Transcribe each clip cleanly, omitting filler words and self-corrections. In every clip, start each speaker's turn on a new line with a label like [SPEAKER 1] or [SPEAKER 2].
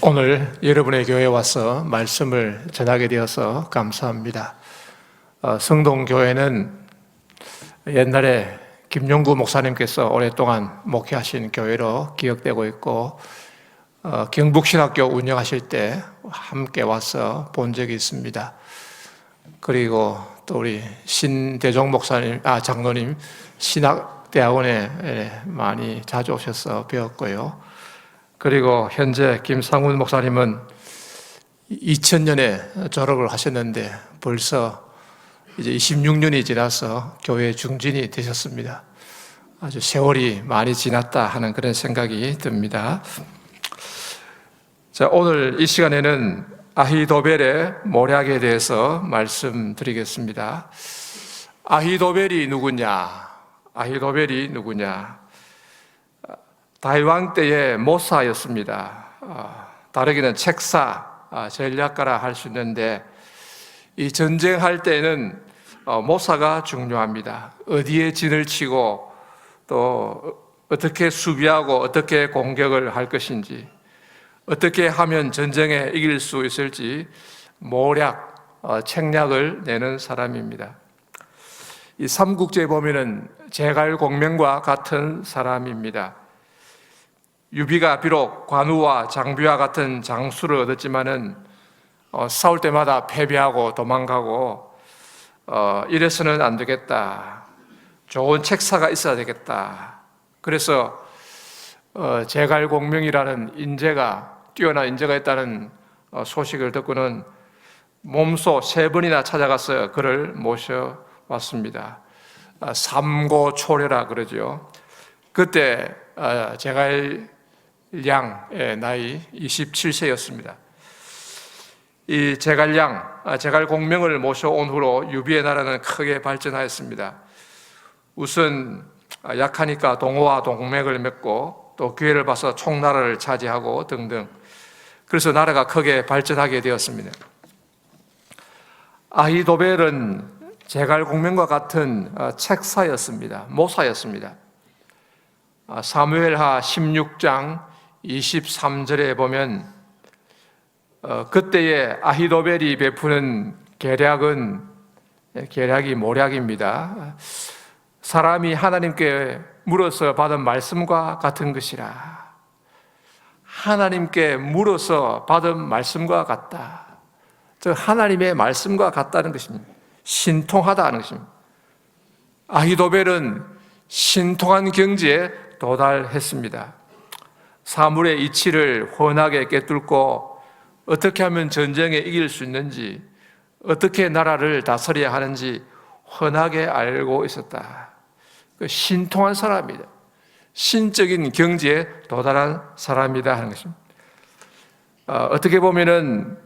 [SPEAKER 1] 오늘 여러분의 교회에 와서 말씀을 전하게 되어서 감사합니다. 성동교회는 옛날에 김용구 목사님께서 오랫동안 목회하신 교회로 기억되고 있고, 경북신학교 운영하실 때 함께 와서 본 적이 있습니다. 그리고 또 우리 신대종 목사님, 장로님 신학대학원에 많이 자주 오셔서 배웠고요. 그리고 현재 김상훈 목사님은 2000년에 졸업을 하셨는데 벌써 이제 26년이 지나서 교회 중진이 되셨습니다. 아주 세월이 많이 지났다 하는 그런 생각이 듭니다. 자, 오늘 이 시간에는 아히도벨의 모략에 대해서 말씀드리겠습니다. 아히도벨이 누구냐? 아히도벨이 누구냐? 다윗 왕 때의 모사였습니다. 다르게는 책사, 전략가라 할 수 있는데, 이 전쟁할 때는 모사가 중요합니다. 어디에 진을 치고 또 어떻게 수비하고 어떻게 공격을 할 것인지, 어떻게 하면 전쟁에 이길 수 있을지 모략, 책략을 내는 사람입니다. 이 삼국지에 보면은 제갈공명과 같은 사람입니다. 유비가 비록 관우와 장비와 같은 장수를 얻었지만은 싸울 때마다 패배하고 도망가고, 이래서는 안 되겠다. 좋은 책사가 있어야 되겠다. 그래서 제갈공명이라는 인재가, 뛰어난 인재가 있다는 소식을 듣고는 몸소 3번이나 찾아가서 그를 모셔왔습니다. 삼고초려라 그러죠. 그때 제갈량의 나이 27세였습니다. 이 제갈공명을 모셔온 후로 유비의 나라는 크게 발전하였습니다. 우선 약하니까 동호와 동맹을 맺고 또 기회를 봐서 총나라를 차지하고 등등, 그래서 나라가 크게 발전하게 되었습니다. 아히도벨은 제갈공명과 같은 책사였습니다. 모사였습니다. 사무엘하 16장 23절에 보면 그때의 아히도벨이 베푸는 계략이 모략입니다. 사람이 하나님께 물어서 받은 말씀과 같은 것이라. 하나님께 물어서 받은 말씀과 같다. 즉 하나님의 말씀과 같다는 것입니다. 신통하다는 것입니다. 아히도벨은 신통한 경지에 도달했습니다. 사물의 이치를 훤하게 꿰뚫고 어떻게 하면 전쟁에 이길 수 있는지, 어떻게 나라를 다스려야 하는지 훤하게 알고 있었다. 신통한 사람이다. 신적인 경지에 도달한 사람이다 하는 것입니다. 어떻게 보면은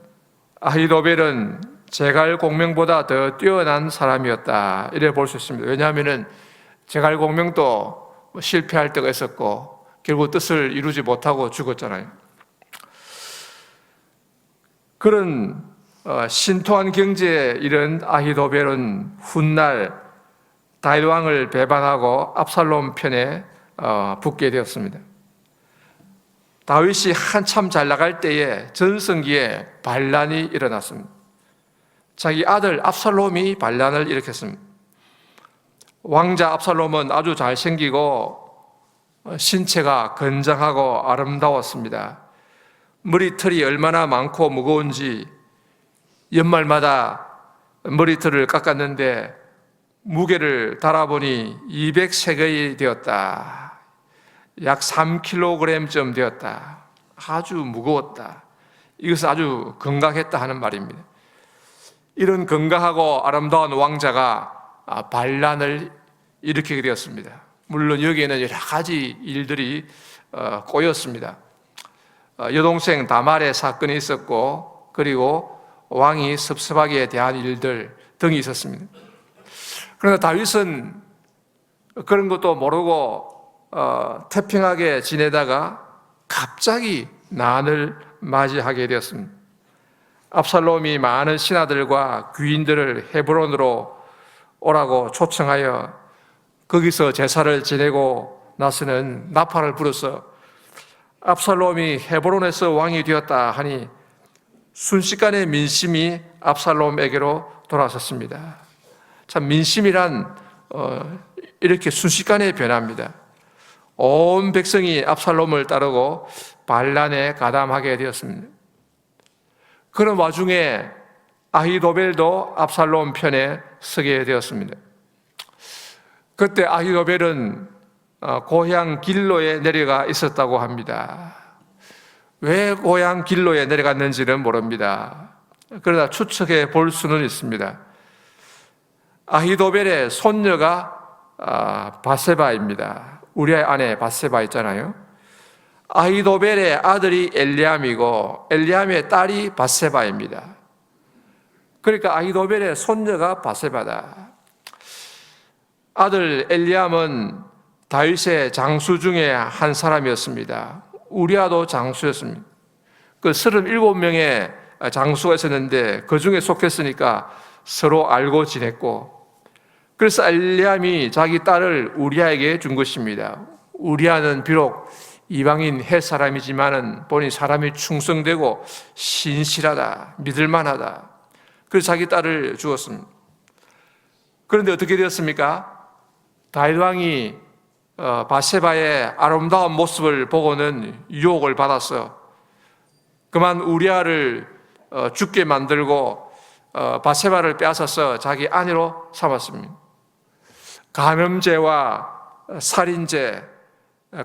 [SPEAKER 1] 아히도벨은 제갈공명보다 더 뛰어난 사람이었다, 이래 볼 수 있습니다. 왜냐하면은 제갈공명도 실패할 때가 있었고 결국 뜻을 이루지 못하고 죽었잖아요. 그런 신통한 경지에 이른 아히도벨은 훗날 다윗 왕을 배반하고 압살롬 편에 붙게 되었습니다. 다윗이 한참 잘 나갈 때에 전성기에 반란이 일어났습니다. 자기 아들 압살롬이 반란을 일으켰습니다. 왕자 압살롬은 아주 잘생기고 신체가 건장하고 아름다웠습니다. 머리털이 얼마나 많고 무거운지 연말마다 머리털을 깎았는데 무게를 달아보니 200세겔이 되었다. 약 3kg쯤 되었다. 아주 무거웠다. 이것은 아주 건강했다 하는 말입니다. 이런 건강하고 아름다운 왕자가 반란을 일으키게 되었습니다. 물론 여기에는 여러 가지 일들이 꼬였습니다. 여동생 다말의 사건이 있었고, 그리고 왕이 섭섭하게 대한 일들 등이 있었습니다. 그러나 다윗은 그런 것도 모르고 태평하게 지내다가 갑자기 난을 맞이하게 되었습니다. 압살롬이 많은 신하들과 귀인들을 헤브론으로 오라고 초청하여 거기서 제사를 지내고 나서는 나팔을 불어서 압살롬이 헤브론에서 왕이 되었다 하니 순식간에 민심이 압살롬에게로 돌아섰습니다. 참 민심이란 이렇게 순식간에 변합니다. 온 백성이 압살롬을 따르고 반란에 가담하게 되었습니다. 그런 와중에 아히도벨도 압살롬 편에 서게 되었습니다. 그때 아히도벨은 고향 길로에 내려가 있었다고 합니다. 왜 고향 길로에 내려갔는지는 모릅니다. 그러나 추측해 볼 수는 있습니다. 아히도벨의 손녀가 바세바입니다. 우리의 아내 바세바 있잖아요. 아히도벨의 아들이 엘리암이고 엘리암의 딸이 바세바입니다. 그러니까 아히도벨의 손녀가 바세바다. 아들 엘리암은 다윗의 장수 중에 한 사람이었습니다. 우리아도 장수였습니다. 그 37명의 장수가 있었는데 그 중에 속했으니까 서로 알고 지냈고, 그래서 엘리암이 자기 딸을 우리아에게 준 것입니다. 우리아는 비록 이방인 헷 사람이지만은 본인 사람이 충성되고 신실하다, 믿을만하다. 그래서 자기 딸을 주었습니다. 그런데 어떻게 되었습니까? 다윗 왕이 바세바의 아름다운 모습을 보고는 유혹을 받아서 그만 우리아를 죽게 만들고 바세바를 빼앗아서 자기 아내로 삼았습니다. 간음죄와 살인죄,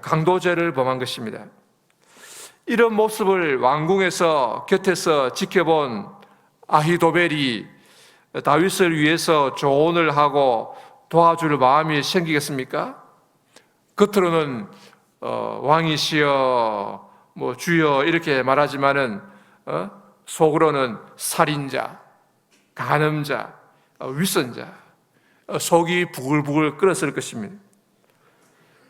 [SPEAKER 1] 강도죄를 범한 것입니다. 이런 모습을 왕궁에서 곁에서 지켜본 아히도벨이 다윗을 위해서 조언을 하고 도와줄 마음이 생기겠습니까? 겉으로는 왕이시여, 주여 이렇게 말하지만은 속으로는 살인자, 간음자, 위선자, 속이 부글부글 끓었을 것입니다.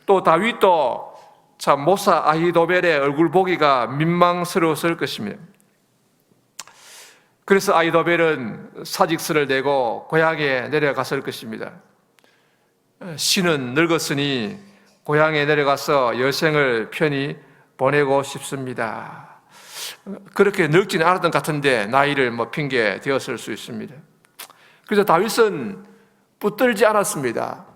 [SPEAKER 1] 또 다윗도 참 모사 아히도벨의 얼굴 보기가 민망스러웠을 것입니다. 그래서 아히도벨은 사직서를 내고 고향에 내려갔을 것입니다. 신은 늙었으니 고향에 내려가서 여생을 편히 보내고 싶습니다. 그렇게 늙지는 않았던 것 같은데 나이를 핑계 되었을 수 있습니다. 그래서 다윗은 붙들지 않았습니다.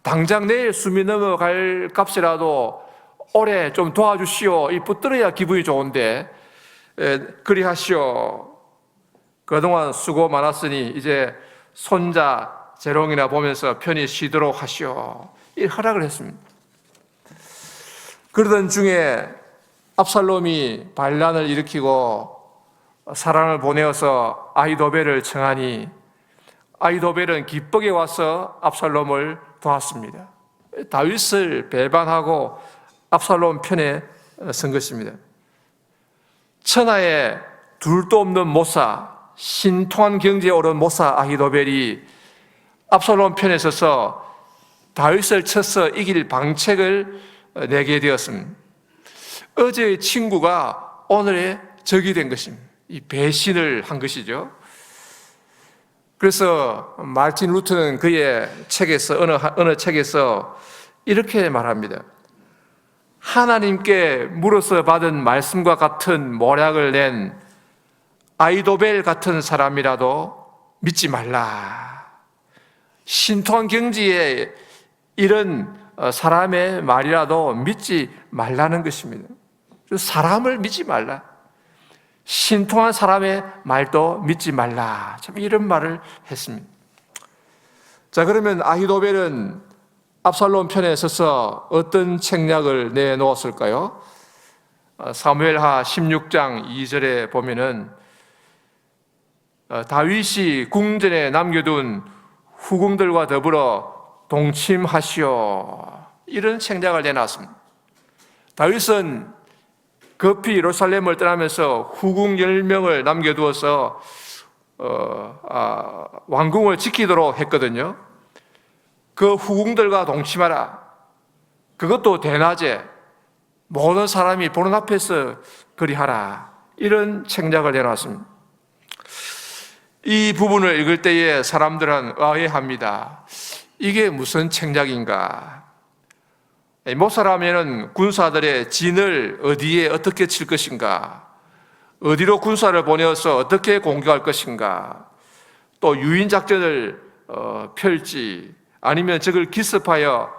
[SPEAKER 1] 당장 내일 숨이 넘어갈 값이라도 올해 좀 도와주시오. 이 붙들어야 기분이 좋은데 그리하시오. 그동안 수고 많았으니 이제 손자 재롱이나 보면서 편히 쉬도록 하시오. 이 허락을 했습니다. 그러던 중에 압살롬이 반란을 일으키고 사람을 보내어서 아히도벨을 청하니 아히도벨은 기쁘게 와서 압살롬을 도왔습니다. 다윗을 배반하고 압살롬 편에 선 것입니다. 천하에 둘도 없는 모사, 신통한 경지에 오른 모사 아히도벨이 압살롬 편에 서서 다윗을 쳐서 이길 방책을 내게 되었습니다. 어제의 친구가 오늘의 적이 된 것입니다. 이 배신을 한 것이죠. 그래서 마르틴 루터는 그의 책에서 어느 책에서 이렇게 말합니다. 하나님께 물어서 받은 말씀과 같은 모략을 낸 아히도벨 같은 사람이라도 믿지 말라. 신통한 경지에 이런 사람의 말이라도 믿지 말라는 것입니다. 사람을 믿지 말라. 신통한 사람의 말도 믿지 말라. 참 이런 말을 했습니다. 자, 그러면 아히도벨은 압살롬 편에 서서 어떤 책략을 내놓았을까요? 사무엘하 16장 2절에 보면은 다윗이 궁전에 남겨둔 후궁들과 더불어 동침하시오. 이런 책략을 내놨습니다. 다윗은 급히 예루살렘을 떠나면서 후궁 10명을 남겨두어서 왕궁을 지키도록 했거든요. 그 후궁들과 동침하라. 그것도 대낮에 모든 사람이 보는 앞에서 그리하라. 이런 책략을 내놨습니다. 이 부분을 읽을 때에 사람들은 의아해합니다. 이게 무슨 책략인가? 모사라면은 군사들의 진을 어디에 어떻게 칠 것인가, 어디로 군사를 보내어서 어떻게 공격할 것인가, 또 유인 작전을 펼지 아니면 적을 기습하여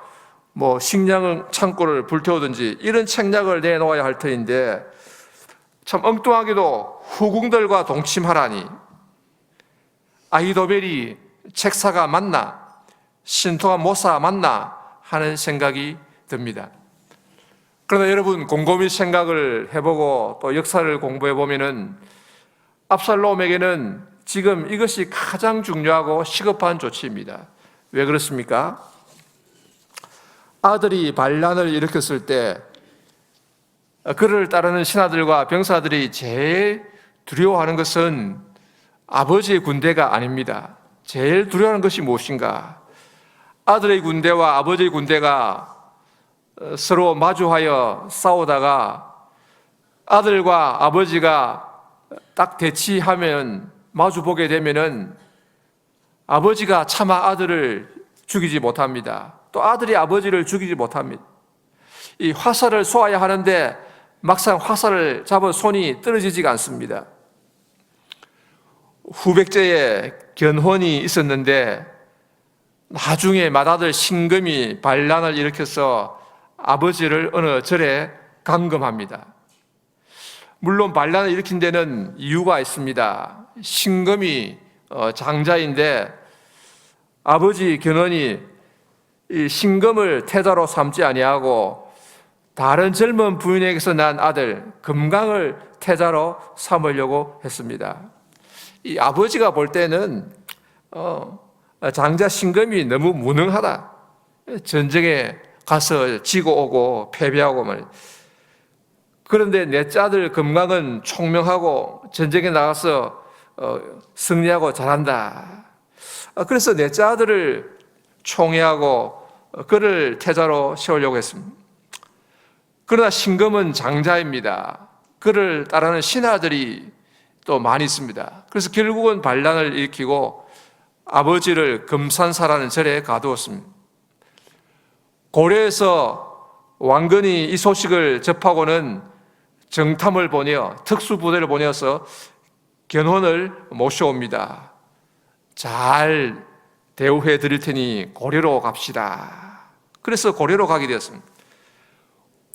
[SPEAKER 1] 식량 창고를 불태우든지 이런 책략을 내놓아야 할 터인데, 참 엉뚱하게도 후궁들과 동침하라니 아히도벨이 책사가 맞나, 신통한 모사 맞나 하는 생각이 듭니다. 그러나 여러분, 곰곰이 생각을 해보고 또 역사를 공부해 보면은 압살롬에게는 지금 이것이 가장 중요하고 시급한 조치입니다. 왜 그렇습니까? 아들이 반란을 일으켰을 때 그를 따르는 신하들과 병사들이 제일 두려워하는 것은 아버지의 군대가 아닙니다. 제일 두려워하는 것이 무엇인가? 아들의 군대와 아버지의 군대가 서로 마주하여 싸우다가 아들과 아버지가 딱 대치하면, 마주보게 되면은 아버지가 차마 아들을 죽이지 못합니다. 또 아들이 아버지를 죽이지 못합니다. 이 화살을 쏘아야 하는데 막상 화살을 잡은 손이 떨어지지가 않습니다. 후백제에 견훤이 있었는데 나중에 맏아들 신금이 반란을 일으켜서 아버지를 어느 절에 감금합니다. 물론 반란을 일으킨 데는 이유가 있습니다. 신금이 장자인데 아버지 견훤이 이 신금을 태자로 삼지 아니하고 다른 젊은 부인에게서 난 아들 금강을 태자로 삼으려고 했습니다. 이 아버지가 볼 때는 장자 신금이 너무 무능하다, 전쟁에 가서 지고 오고 패배하고 말. 그런데 넷째 아들 금강은 총명하고 전쟁에 나가서 승리하고 잘한다. 그래서 넷째 아들을 총애하고 그를 태자로 세우려고 했습니다. 그러나 신금은 장자입니다. 그를 따르는 신하들이 또 많이 있습니다. 그래서 결국은 반란을 일으키고 아버지를 금산사라는 절에 가두었습니다. 고려에서 왕건이 이 소식을 접하고는 정탐을 보내어, 특수부대를 보내어서 견훤을 모셔옵니다. 잘 대우해 드릴 테니 고려로 갑시다. 그래서 고려로 가게 되었습니다.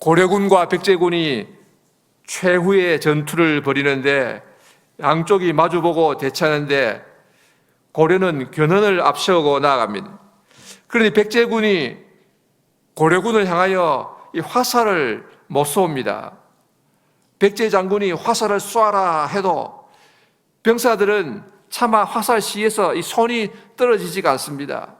[SPEAKER 1] 고려군과 백제군이 최후의 전투를 벌이는데 양쪽이 마주보고 대치하는데 고려는 견훤을 앞세우고 나아갑니다. 그러니 백제군이 고려군을 향하여 이 화살을 못 쏘옵니다. 백제 장군이 화살을 쏘아라 해도 병사들은 차마 화살 시에서 이 손이 떨어지지가 않습니다.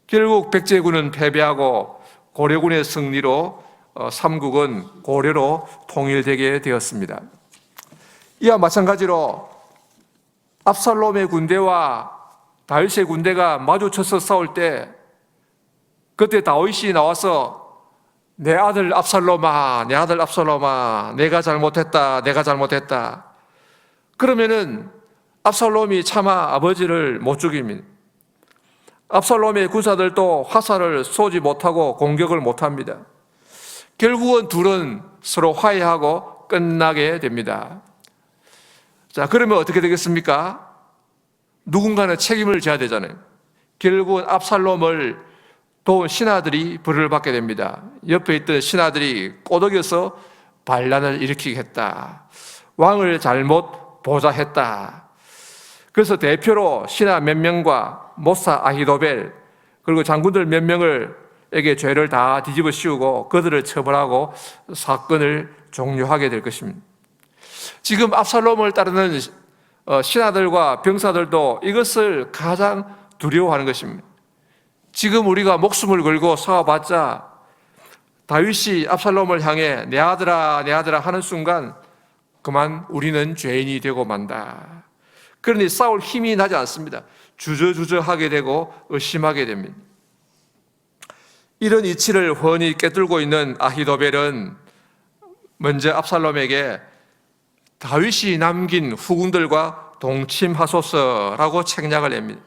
[SPEAKER 1] 결국 백제군은 패배하고 고려군의 승리로 삼국은 고려로 통일되게 되었습니다. 이와 마찬가지로 압살롬의 군대와 다윗의 군대가 마주쳐서 싸울 때 그때 다윗이 나와서 내 아들 압살롬아, 내 아들 압살롬아, 내가 잘못했다, 내가 잘못했다. 그러면은 압살롬이 차마 아버지를 못 죽입니다. 압살롬의 군사들도 화살을 쏘지 못하고 공격을 못합니다. 결국은 둘은 서로 화해하고 끝나게 됩니다. 자, 그러면 어떻게 되겠습니까? 누군가는 책임을 져야 되잖아요. 결국은 압살롬을 도운 신하들이 벌을 받게 됩니다. 옆에 있던 신하들이 꼬드겨서 반란을 일으키겠다, 왕을 잘못 보좌했다. 그래서 대표로 신하 몇 명과 모사 아히도벨 그리고 장군들 몇 명에게 죄를 다 뒤집어 씌우고 그들을 처벌하고 사건을 종료하게 될 것입니다. 지금 압살롬을 따르는 신하들과 병사들도 이것을 가장 두려워하는 것입니다. 지금 우리가 목숨을 걸고 싸워봤자 다윗이 압살롬을 향해 내 아들아, 내 아들아 하는 순간 그만 우리는 죄인이 되고 만다. 그러니 싸울 힘이 나지 않습니다. 주저주저하게 되고 의심하게 됩니다. 이런 이치를 훤히 꿰뚫고 있는 아히도벨은 먼저 압살롬에게 다윗이 남긴 후궁들과 동침하소서라고 책략을 냅니다.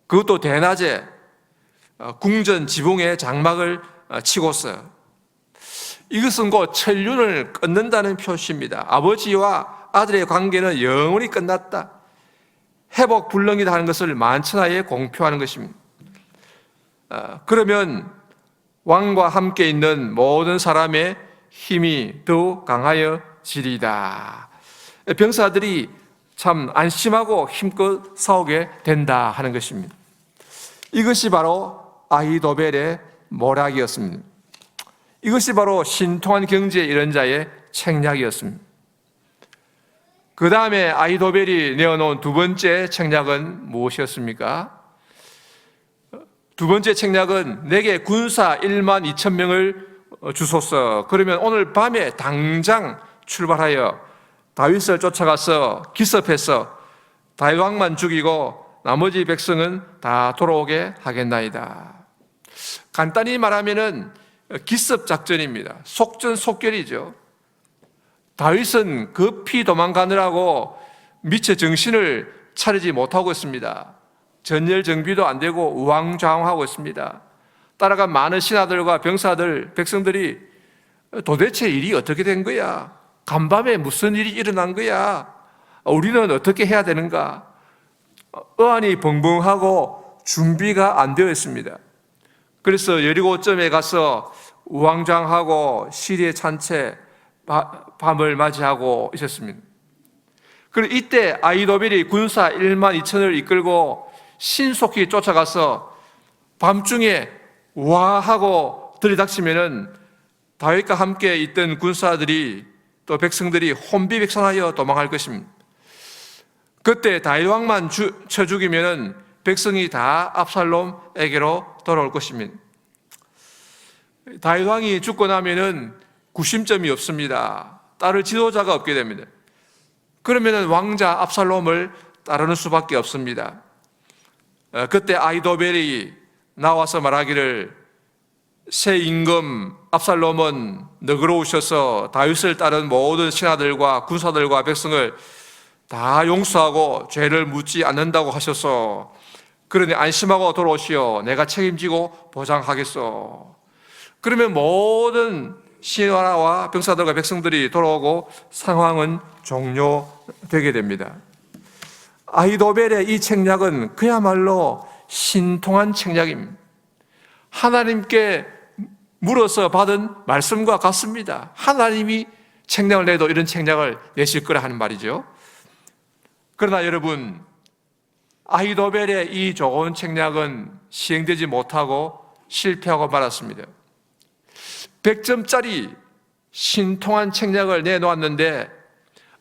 [SPEAKER 1] 그것도 대낮에 궁전 지붕에 장막을 치고서 이것은 곧 천륜을 끊는다는 표시입니다. 아버지와 아들의 관계는 영원히 끝났다. 회복 불능이다 하는 것을 만천하에 공표하는 것입니다. 그러면 왕과 함께 있는 모든 사람의 힘이 더욱 강하여지리다. 병사들이 참 안심하고 힘껏 싸우게 된다 하는 것입니다. 이것이 바로 아히도벨의 모략이었습니다. 이것이 바로 신통한 경제 이런 자의 책략이었습니다. 그 다음에 아히도벨이 내어놓은 두 번째 책략은 무엇이었습니까? 두 번째 책략은 내게 군사 1만 2천 명을 주소서. 그러면 오늘 밤에 당장 출발하여 다윗을 쫓아가서 기습해서 다윗 왕만 죽이고 나머지 백성은 다 돌아오게 하겠나이다. 간단히 말하면은 기습 작전입니다. 속전속결이죠. 다윗은 급히 도망가느라고 미처 정신을 차리지 못하고 있습니다. 전열 정비도 안 되고 우왕좌왕하고 있습니다. 따라간 많은 신하들과 병사들, 백성들이 도대체 일이 어떻게 된 거야? 간밤에 무슨 일이 일어난 거야? 우리는 어떻게 해야 되는가? 어안이 벙벙하고 준비가 안 되어 있습니다. 그래서 여리고점에 가서 우왕좌왕하고 시리에 찬 채 밤을 맞이하고 있었습니다. 그리고 이때 아히도벨이 군사 1만 2천을 이끌고 신속히 쫓아가서 밤중에 와 하고 들이닥치면은 다윗과 함께 있던 군사들이 또 백성들이 혼비백산하여 도망할 것입니다. 그때 다윗 왕만 쳐 죽이면은 백성이 다 압살롬에게로 돌아올 것입니다. 다윗 왕이 죽고 나면은 구심점이 없습니다. 따를 지도자가 없게 됩니다. 그러면은 왕자 압살롬을 따르는 수밖에 없습니다. 그때 아히도벨이 나와서 말하기를 새 임금 압살롬은 너그러우셔서 다윗을 따른 모든 신하들과 군사들과 백성을 다 용서하고 죄를 묻지 않는다고 하셔서 그러니 안심하고 돌아오시오. 내가 책임지고 보장하겠소. 그러면 모든 신하와 병사들과 백성들이 돌아오고 상황은 종료되게 됩니다. 아히도벨의 이 책략은 그야말로 신통한 책략입니다. 하나님께 물어서 받은 말씀과 같습니다. 하나님이 책략을 내도 이런 책략을 내실 거라 하는 말이죠. 그러나 여러분, 아히도벨의 이 좋은 책략은 시행되지 못하고 실패하고 말았습니다. 100점짜리 신통한 책략을 내놓았는데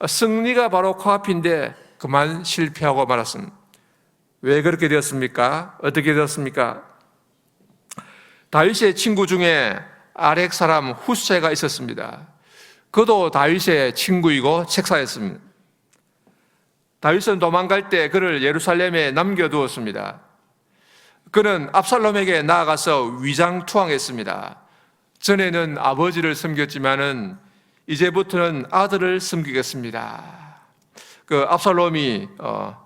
[SPEAKER 1] 승리가 바로 코앞인데 그만 실패하고 말았습니다. 왜 그렇게 되었습니까? 어떻게 되었습니까? 다윗의 친구 중에 아렉 사람 후세가 있었습니다. 그도 다윗의 친구이고 책사였습니다. 다윗은 도망갈 때 그를 예루살렘에 남겨두었습니다. 그는 압살롬에게 나아가서 위장투항했습니다. 전에는 아버지를 섬겼지만은 이제부터는 아들을 섬기겠습니다. 그 압살롬이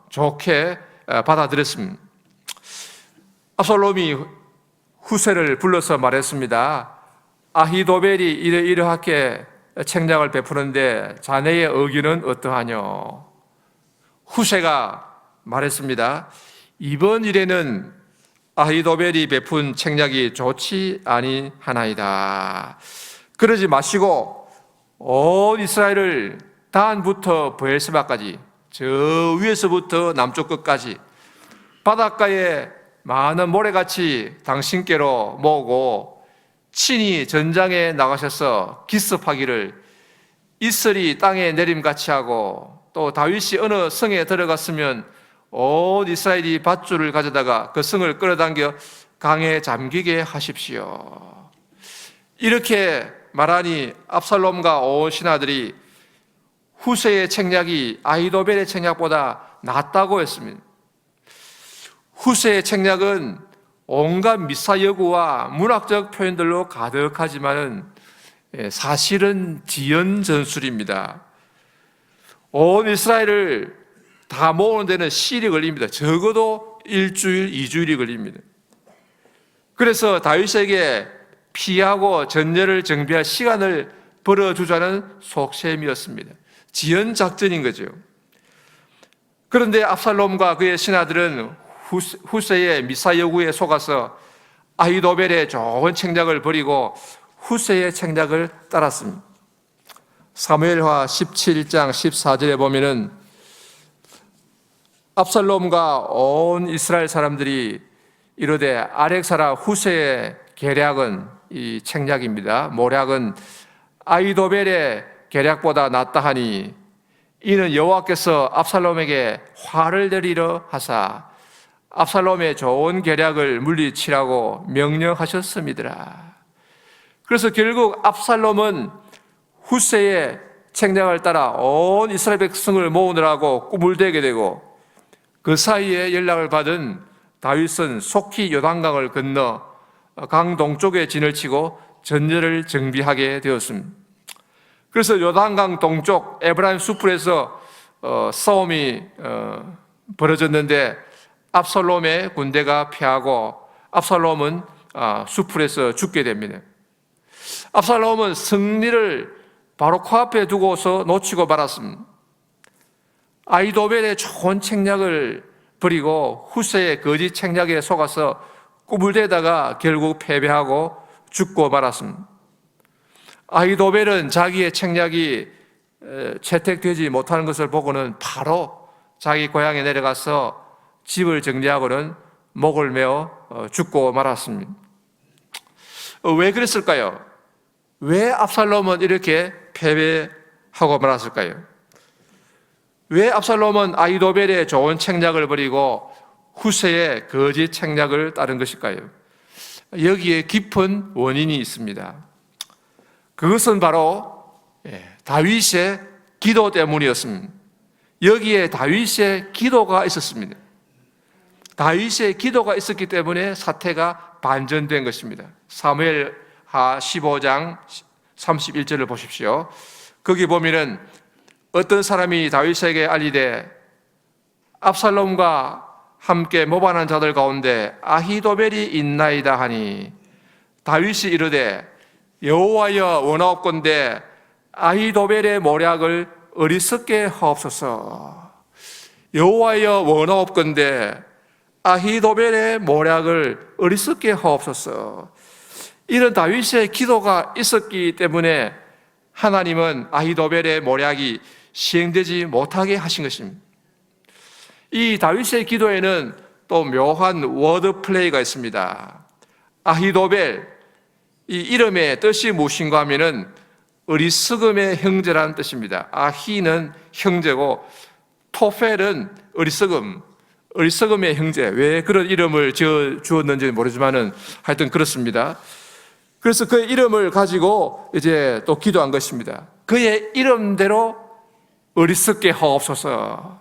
[SPEAKER 1] 좋게 받아들였습니다. 압살롬이 후세를 불러서 말했습니다. 아히도벨이 이러이러하게 책략을 베푸는데 자네의 의견은 어떠하뇨? 후세가 말했습니다. 이번 일에는 아히도벨이 베푼 책략이 좋지 아니하나이다. 그러지 마시고 온 이스라엘을 단부터 브엘세바까지 저 위에서부터 남쪽 끝까지 바닷가에 많은 모래같이 당신께로 모으고 친히 전장에 나가셔서 기습하기를 이슬이 땅에 내림같이 하고 또 다윗이 어느 성에 들어갔으면 온 이스라엘이 밧줄을 가져다가 그 성을 끌어당겨 강에 잠기게 하십시오. 이렇게 말하니 압살롬과 온 신하들이 후세의 책략이 아히도벨의 책략보다 낫다고 했습니다. 후세의 책략은 온갖 미사여구와 문학적 표현들로 가득하지만은 사실은 지연 전술입니다. 온 이스라엘을 다 모으는 데는 시일이 걸립니다. 적어도 1주일, 2주일이 걸립니다. 그래서 다윗에게 피하고 전열을 정비할 시간을 벌어주자는 속셈이었습니다. 지연 작전인 거죠. 그런데 압살롬과 그의 신하들은 후세의 미사 요구에 속아서 아히도벨의 좋은 책략을 버리고 후세의 책략을 따랐습니다. 사무엘하 17장 14절에 보면은 압살롬과 온 이스라엘 사람들이 이르되 아렉사라 후세의 계략은 이 책략입니다. 모략은 아히도벨의 계략보다 낫다 하니 이는 여호와께서 압살롬에게 화를 내리려 하사 압살롬의 좋은 계략을 물리치라고 명령하셨습니다. 그래서 결국 압살롬은 후세의 책략을 따라 온 이스라엘 백성을 모으느라고 꿈을 대게 되고 그 사이에 연락을 받은 다윗은 속히 요단강을 건너 강 동쪽에 진을 치고 전열을 정비하게 되었습니다. 그래서 요단강 동쪽 에브라임 수풀에서 싸움이 벌어졌는데 압살롬의 군대가 패하고 압살롬은 수풀에서 죽게 됩니다. 압살롬은 승리를 바로 코앞에 두고서 놓치고 말았습니다. 아히도벨의 좋은 책략을 버리고 후세의 거짓 책략에 속아서 꿈을 대다가 결국 패배하고 죽고 말았습니다. 아히도벨은 자기의 책략이 채택되지 못하는 것을 보고는 바로 자기 고향에 내려가서 집을 정리하고는 목을 메어 죽고 말았습니다. 왜 그랬을까요? 왜 압살롬은 이렇게 패배하고 말았을까요? 왜 압살롬은 아히도벨의 좋은 책략을 버리고 후세의 거짓 책략을 따른 것일까요? 여기에 깊은 원인이 있습니다. 그것은 바로 다윗의 기도 때문이었습니다. 여기에 다윗의 기도가 있었습니다. 다윗의 기도가 있었기 때문에 사태가 반전된 것입니다. 사무엘하 15장 31절을 보십시오. 거기 보면은 어떤 사람이 다윗에게 알리되 압살롬과 함께 모반한 자들 가운데 아히도벨이 있나이다 하니 다윗이 이르되 여호와여 원하옵건대 아히도벨의 모략을 어리석게 하옵소서. 여호와여 원하옵건대 아히도벨의 모략을 어리석게 하옵소서. 이런 다윗의 기도가 있었기 때문에 하나님은 아히도벨의 모략이 시행되지 못하게 하신 것입니다. 이 다윗의 기도에는 또 묘한 워드 플레이가 있습니다. 아히도벨, 이 이름의 뜻이 무엇인가 하면은 어리석음의 형제라는 뜻입니다. 아히는 형제고 토펠은 어리석음의 형제. 왜 그런 이름을 주었는지 모르지만은 하여튼 그렇습니다. 그래서 그 이름을 가지고 이제 또 기도한 것입니다. 그의 이름대로 어리석게 하옵소서.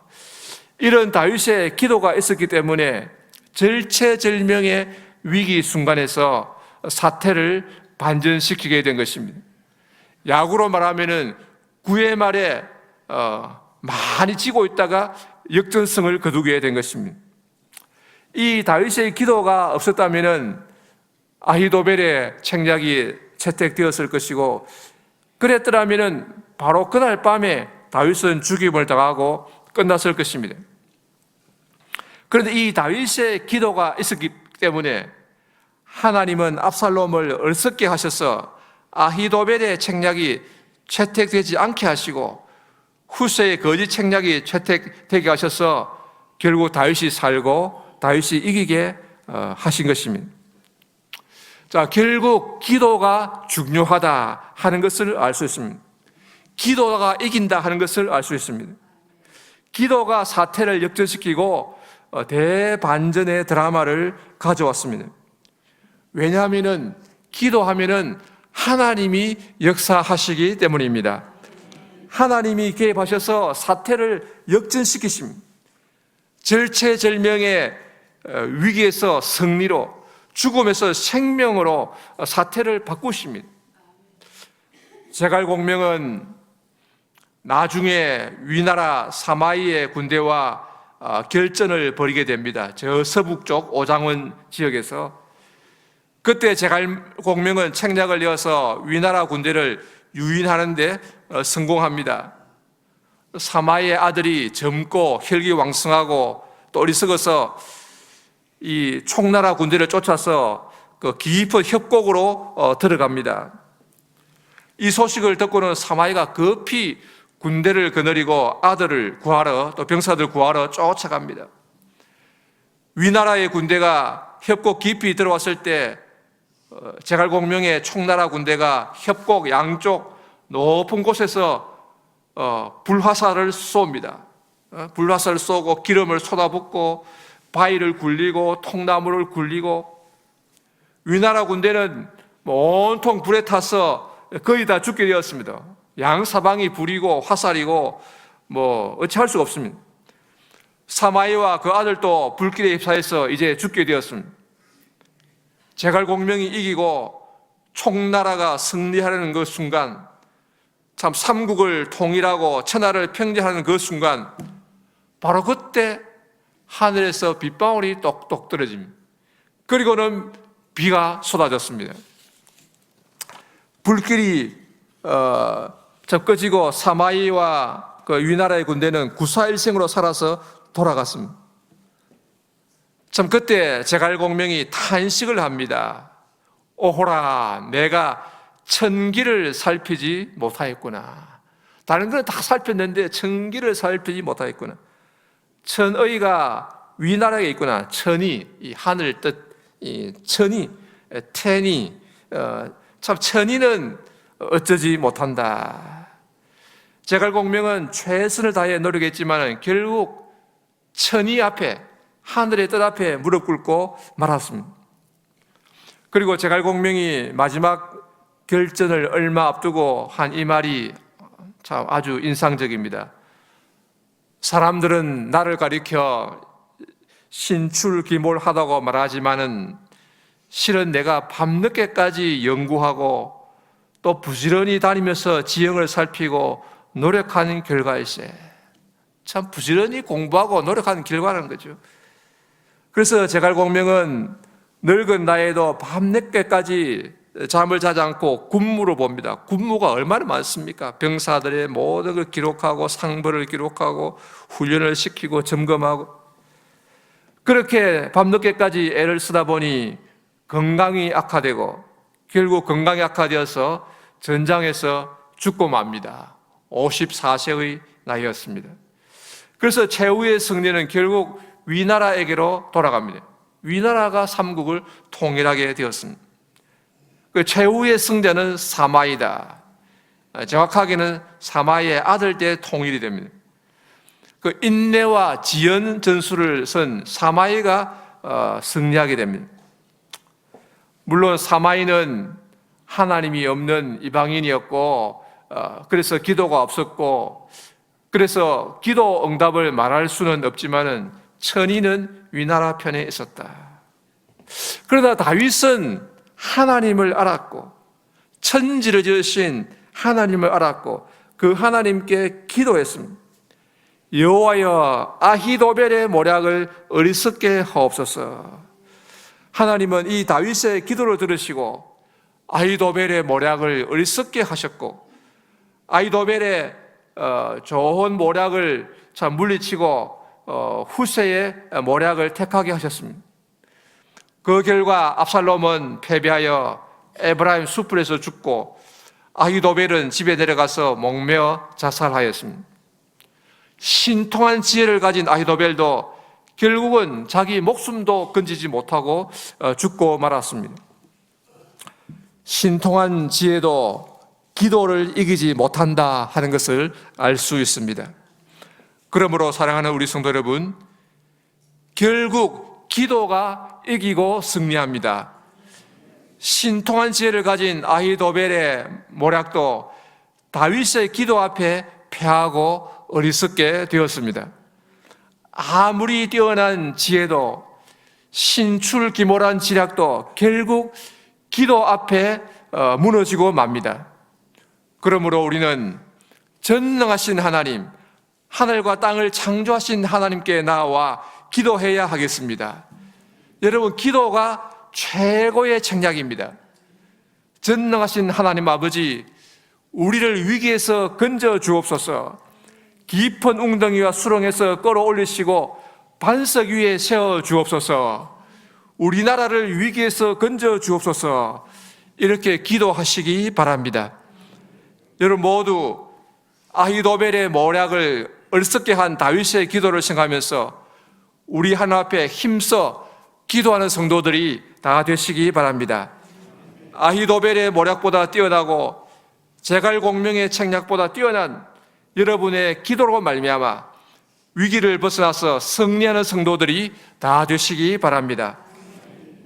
[SPEAKER 1] 이런 다윗의 기도가 있었기 때문에 절체절명의 위기 순간에서 사태를 반전시키게 된 것입니다. 야구로 말하면은 9회 말에 많이 지고 있다가 역전승을 거두게 된 것입니다. 이 다윗의 기도가 없었다면은 아히도벨의 책략이 채택되었을 것이고, 그랬더라면은 바로 그날 밤에 다윗은 죽임을 당하고 끝났을 것입니다. 그런데 이 다윗의 기도가 있었기 때문에 하나님은 압살롬을 어리석게 하셔서 아히도벨의 책략이 채택되지 않게 하시고 후세의 거짓 책략이 채택되게 하셔서 결국 다윗이 살고 다윗이 이기게 하신 것입니다. 자, 결국 기도가 중요하다 하는 것을 알 수 있습니다. 기도가 이긴다 하는 것을 알 수 있습니다. 기도가 사태를 역전시키고 대반전의 드라마를 가져왔습니다. 왜냐하면은 기도하면은 하나님이 역사하시기 때문입니다. 하나님이 개입하셔서 사태를 역전시키십니다. 절체절명의 위기에서 승리로, 죽음에서 생명으로 사태를 바꾸십니다. 제갈공명은 나중에 위나라 사마이의 군대와 결전을 벌이게 됩니다. 저 서북쪽 오장원 지역에서 그때 제갈공명은 책략을 이어서 위나라 군대를 유인하는 데 성공합니다. 사마이의 아들이 젊고 혈기왕성하고 또 어리석어서 이 총나라 군대를 쫓아서 그 깊은 협곡으로 들어갑니다. 이 소식을 듣고는 사마이가 급히 군대를 거느리고 아들을 구하러 또 병사들 구하러 쫓아갑니다. 위나라의 군대가 협곡 깊이 들어왔을 때 제갈공명의 총나라 군대가 협곡 양쪽 높은 곳에서 불화살을 쏩니다. 불화살을 쏘고 기름을 쏟아붓고 바위를 굴리고 통나무를 굴리고 위나라 군대는 온통 불에 타서 거의 다 죽게 되었습니다. 양사방이 불이고 화살이고 어찌할 수가 없습니다. 사마이와 그 아들도 불길에 휩싸여서 이제 죽게 되었습니다. 제갈공명이 이기고 총나라가 승리하려는 그 순간, 참 삼국을 통일하고 천하를 평정하는 그 순간, 바로 그때 하늘에서 빗방울이 똑똑 떨어집니다. 그리고는 비가 쏟아졌습니다. 불길이 접거지고 사마이와 그 위나라의 군대는 구사일생으로 살아서 돌아갔습니다. 참 그때 제갈공명이 탄식을 합니다. 오호라, 내가 천기를 살피지 못하였구나. 다른 건 다 살폈는데 천기를 살피지 못하였구나. 천의가 위나라에 있구나. 천이, 이 하늘 뜻, 이 천이, 태니, 참 천이는 어쩌지 못한다. 제갈공명은 최선을 다해 노력했지만 결국 천이 앞에, 하늘의 뜻 앞에 무릎 꿇고 말았습니다. 그리고 제갈공명이 마지막 결전을 얼마 앞두고 한 이 말이 참 아주 인상적입니다. 사람들은 나를 가리켜 신출기몰하다고 말하지만은 실은 내가 밤늦게까지 연구하고 또 부지런히 다니면서 지형을 살피고 노력하는 결과일세. 참 부지런히 공부하고 노력하는 결과라는 거죠. 그래서 제갈공명은 늙은 나이에도 밤늦게까지 잠을 자지 않고 군무를 봅니다. 군무가 얼마나 많습니까? 병사들의 모든 걸 기록하고 상벌을 기록하고 훈련을 시키고 점검하고, 그렇게 밤늦게까지 애를 쓰다 보니 건강이 악화되고 결국 건강이 악화되어서 전장에서 죽고 맙니다. 54세의 나이였습니다. 그래서 최후의 승리는 결국 위나라에게로 돌아갑니다. 위나라가 삼국을 통일하게 되었습니다. 그 최후의 승자는 사마이다. 정확하게는 사마이의 아들 때 통일이 됩니다. 그 인내와 지연 전술을 쓴 사마이가 승리하게 됩니다. 물론 사마이는 하나님이 없는 이방인이었고, 그래서 기도가 없었고, 그래서 기도 응답을 말할 수는 없지만은 천이는 위나라 편에 있었다. 그러나 다윗은 하나님을 알았고 천지를 지으신 하나님을 알았고 그 하나님께 기도했습니다. 여호와여, 아히도벨의 모략을 어리석게 하옵소서. 하나님은 이 다윗의 기도를 들으시고 아히도벨의 모략을 어리석게 하셨고 아히도벨의 좋은 모략을 참 물리치고 후세의 모략을 택하게 하셨습니다. 그 결과 압살롬은 패배하여 에브라임 숯불에서 죽고 아히도벨은 집에 내려가서 목매어 자살하였습니다. 신통한 지혜를 가진 아히도벨도 결국은 자기 목숨도 건지지 못하고 죽고 말았습니다. 신통한 지혜도 기도를 이기지 못한다 하는 것을 알 수 있습니다. 그러므로 사랑하는 우리 성도 여러분, 결국 기도가 이기고 승리합니다. 신통한 지혜를 가진 아히도벨의 모략도 다윗의 기도 앞에 패하고 어리석게 되었습니다. 아무리 뛰어난 지혜도 신출기몰한 지략도 결국 기도 앞에 무너지고 맙니다. 그러므로 우리는 전능하신 하나님, 하늘과 땅을 창조하신 하나님께 나와 기도해야 하겠습니다. 여러분, 기도가 최고의 책략입니다. 전능하신 하나님 아버지, 우리를 위기에서 건져 주옵소서. 깊은 웅덩이와 수렁에서 끌어올리시고 반석 위에 세워 주옵소서. 우리나라를 위기에서 건져 주옵소서. 이렇게 기도하시기 바랍니다. 여러분 모두 아히도벨의 모략을 얼썩게 한 다윗의 기도를 생각하면서 우리 하나님 앞에 힘써 기도하는 성도들이 다 되시기 바랍니다. 아히도벨의 모략보다 뛰어나고 제갈공명의 책략보다 뛰어난 여러분의 기도로 말미암아 위기를 벗어나서 승리하는 성도들이 다 되시기 바랍니다.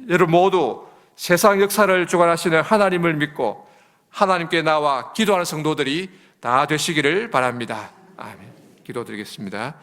[SPEAKER 1] 여러분 모두 세상 역사를 주관하시는 하나님을 믿고 하나님께 나와 기도하는 성도들이 다 되시기를 바랍니다. 아멘. 기도드리겠습니다.